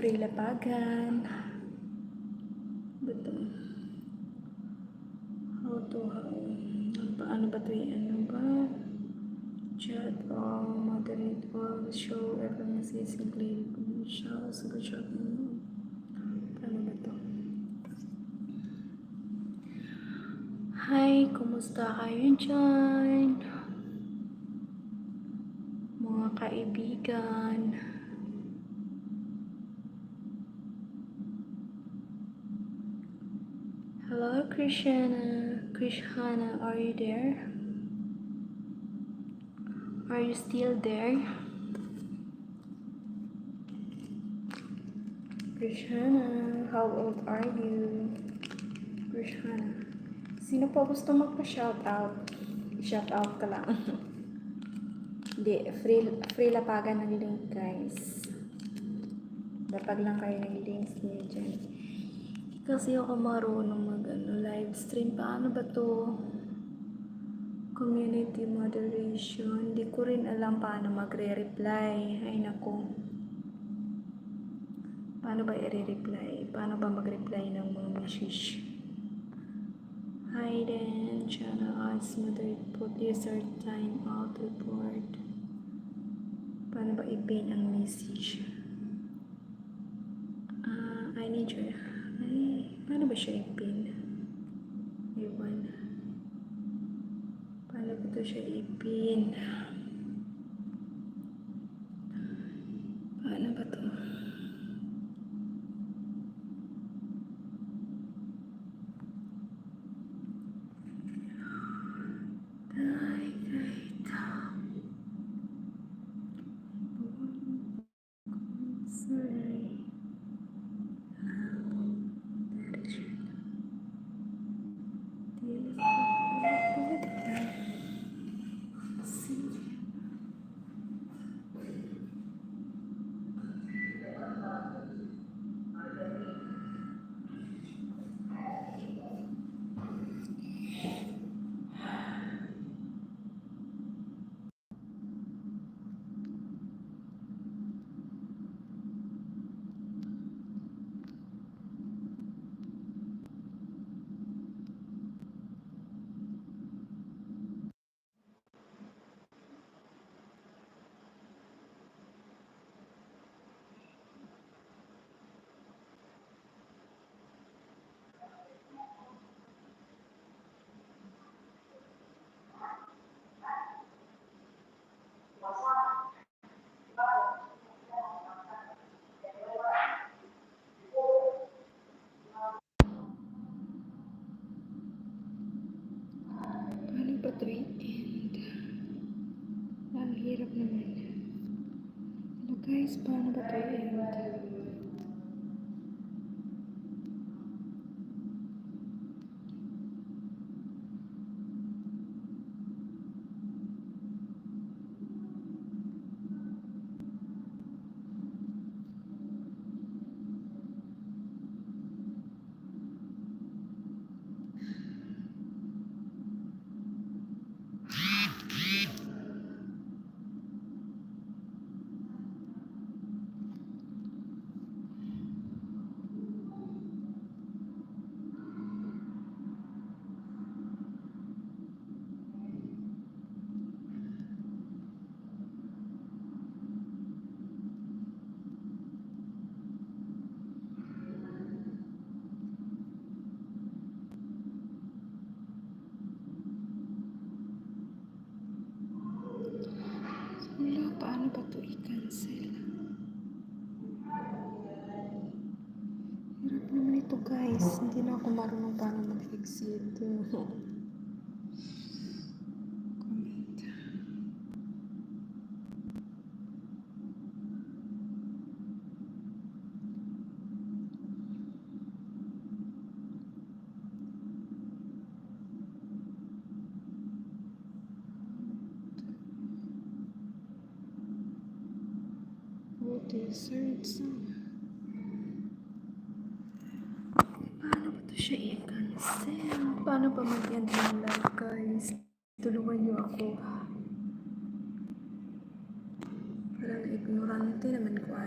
Free Lapagan. Bato. Paano ba ito ano ba? Chat or moderate or show every message simply show screenshot. Paano ba ito? Hi, kumusta kayo dyan? Mga kaibigan. Hello, Krishana, are you there? Are you still there? Krishana, how old are you? Krishana. Sino pa gusto magpa-shoutout? Shoutout ka lang. Hindi, free lapagan ng link, guys. Lapag lang kayo ng links niyo dyan. Kasi ako marunong live stream. Paano ba to? Community moderation. Hindi ko rin alam paano magre-reply. Ay naku. Paano ba i-reply? Paano ba mag-reply ng mga message? Hi then, channel as moderate put user time out report. Paano ba i-pin ang message? I need you. Ay, paano ba siya i-pin? Iwan. Paano ba ito siya i-pin? Paano ba ito? Paano ba ito i-end? Ang hirap naman. Hello guys, paano ba ito i-end? Wala, paano ba ito i-cancel? Hirap naman ito guys. Hindi na ako marunong paano mag-exit. Comment. Search. Paano ba ito siya i-cancel? Paano ba mag-end ng live guys? Tulungan niyo ako. Parang ignorante naman ko ay.